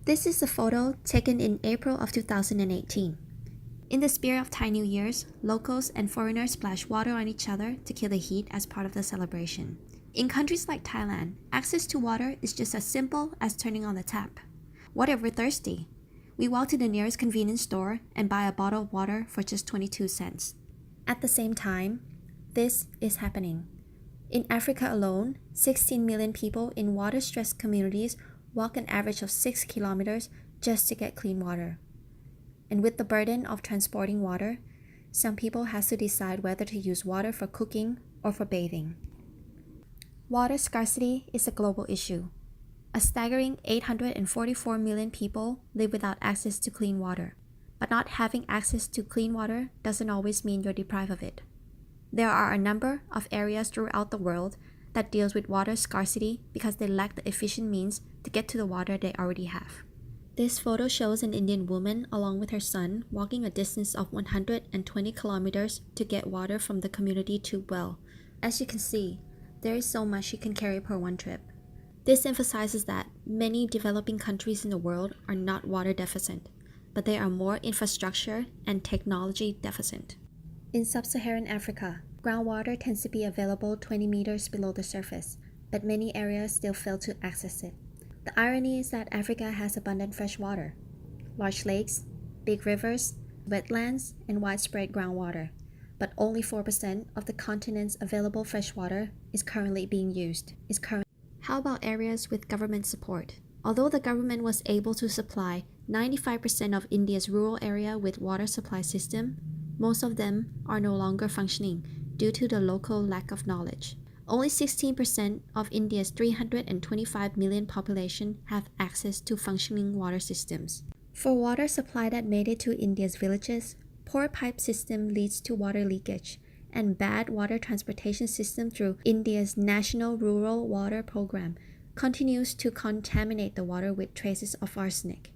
This is a photo taken in April of 2018. In the spirit of Thai New Year's, locals and foreigners splash water on each other to kill the heat as part of the celebration. In countries like Thailand, access to water is just as simple as turning on the tap. What if we're thirsty? We walk to the nearest convenience store and buy a bottle of water for just 22 cents. At the same time, this is happening. In Africa alone, 16 million people in water-stressed communities walk an average of 6 kilometers just to get clean water. And with the burden of transporting water, some people have to decide whether to use water for cooking or for bathing. Water scarcity is a global issue. A staggering 844 million people live without access to clean water. But not having access to clean water doesn't always mean you're deprived of it. There are a number of areas throughout the world that deals with water scarcity because they lack the efficient means to get to the water they already have. This photo shows an Indian woman along with her son walking a distance of 120 kilometers to get water from the community tube well. As you can see, there is so much she can carry per one trip. This emphasizes that many developing countries in the world are not water deficient, but they are more infrastructure and technology deficient. In sub-Saharan Africa, groundwater tends to be available 20 meters below the surface, but many areas still fail to access it. The irony is that Africa has abundant fresh water, large lakes, big rivers, wetlands, and widespread groundwater, but only 4% of the continent's available fresh water is currently being used. How about areas with government support? Although the government was able to supply 95% of India's rural area with water supply system, most of them are no longer functioning due to the local lack of knowledge. Only 16% of India's 325 million population have access to functioning water systems. For water supply that made it to India's villages, poor pipe system leads to water leakage, and bad water transportation system through India's National Rural Water Program continues to contaminate the water with traces of arsenic.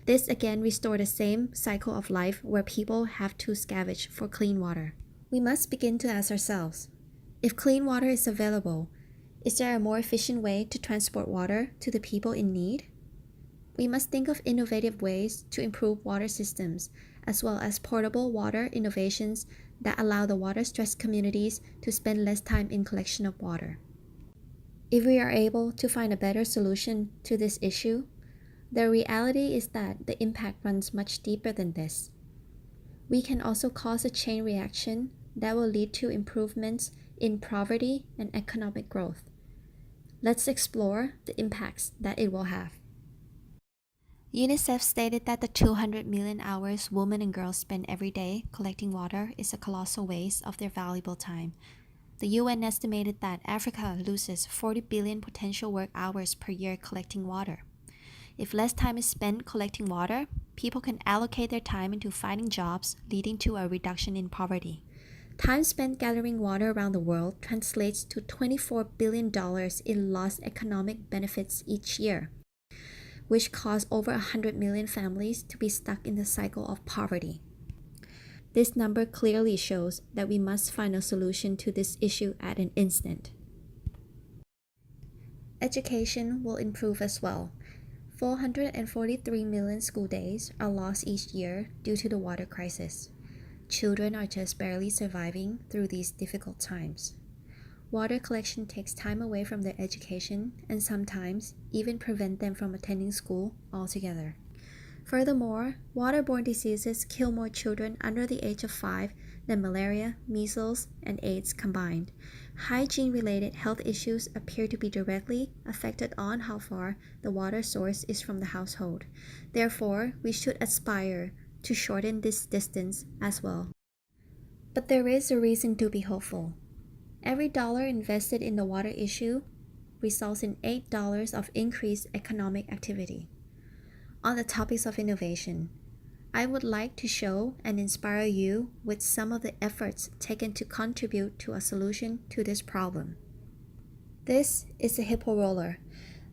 This again restores the same cycle of life where people have to scavenge for clean water. We must begin to ask ourselves, if clean water is available, is there a more efficient way to transport water to the people in need? We must think of innovative ways to improve water systems, as well as portable water innovations that allow the water-stressed communities to spend less time in collection of water. If we are able to find a better solution to this issue, the reality is that the impact runs much deeper than this. We can also cause a chain reaction that will lead to improvements in poverty and economic growth. Let's explore the impacts that it will have. UNICEF stated that the 200 million hours women and girls spend every day collecting water is a colossal waste of their valuable time. The UN estimated that Africa loses 40 billion potential work hours per year collecting water. If less time is spent collecting water, people can allocate their time into finding jobs, leading to a reduction in poverty. Time spent gathering water around the world translates to $24 billion in lost economic benefits each year, which cause over 100 million families to be stuck in the cycle of poverty. This number clearly shows that we must find a solution to this issue at an instant. Education will improve as well. 443 million school days are lost each year due to the water crisis. Children are just barely surviving through these difficult times. Water collection takes time away from their education and sometimes even prevent them from attending school altogether. Furthermore, waterborne diseases kill more children under the age of 5 than malaria, measles, and AIDS combined. Hygiene-related health issues appear to be directly affected on how far the water source is from the household. Therefore, we should aspire to shorten this distance as well. But there is a reason to be hopeful. Every dollar invested in the water issue results in $8 of increased economic activity. On the topics of innovation, I would like to show and inspire you with some of the efforts taken to contribute to a solution to this problem. This is a hippo roller.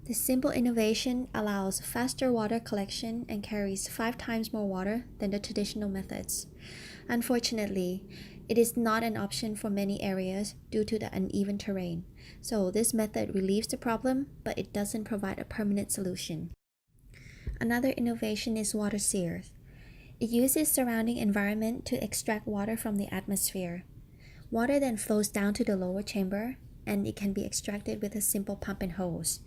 This simple innovation allows faster water collection and carries 5 times more water than the traditional methods. Unfortunately, it is not an option for many areas due to the uneven terrain, so this method relieves the problem, but it doesn't provide a permanent solution. Another innovation is water sears. It uses surrounding environment to extract water from the atmosphere. Water then flows down to the lower chamber, and it can be extracted with a simple pump and hose.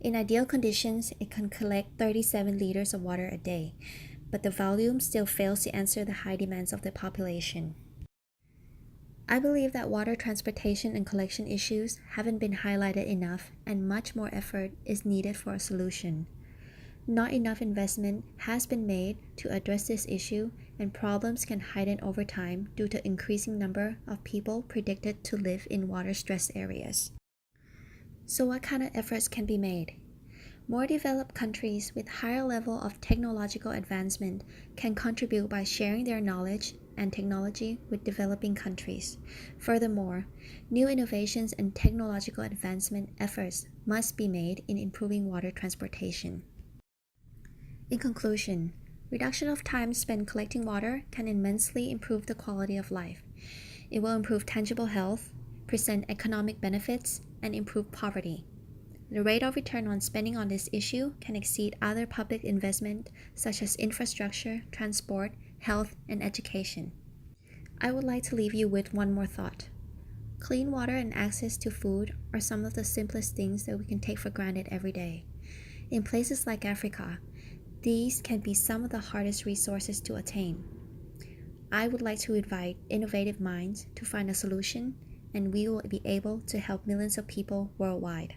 In ideal conditions, it can collect 37 liters of water a day, but the volume still fails to answer the high demands of the population. I believe that water transportation and collection issues haven't been highlighted enough, and much more effort is needed for a solution. Not enough investment has been made to address this issue, and problems can heighten over time due to increasing number of people predicted to live in water-stressed areas. So what kind of efforts can be made? More developed countries with higher level of technological advancement can contribute by sharing their knowledge and technology with developing countries. Furthermore, new innovations and technological advancement efforts must be made in improving water transportation. In conclusion, reduction of time spent collecting water can immensely improve the quality of life. It will improve tangible health, present economic benefits, and improve poverty. The rate of return on spending on this issue can exceed other public investment such as infrastructure, transport, health, and education. I would like to leave you with one more thought. Clean water and access to food are some of the simplest things that we can take for granted every day. In places like Africa, these can be some of the hardest resources to attain. I would like to invite innovative minds to find a solution, and we will be able to help millions of people worldwide.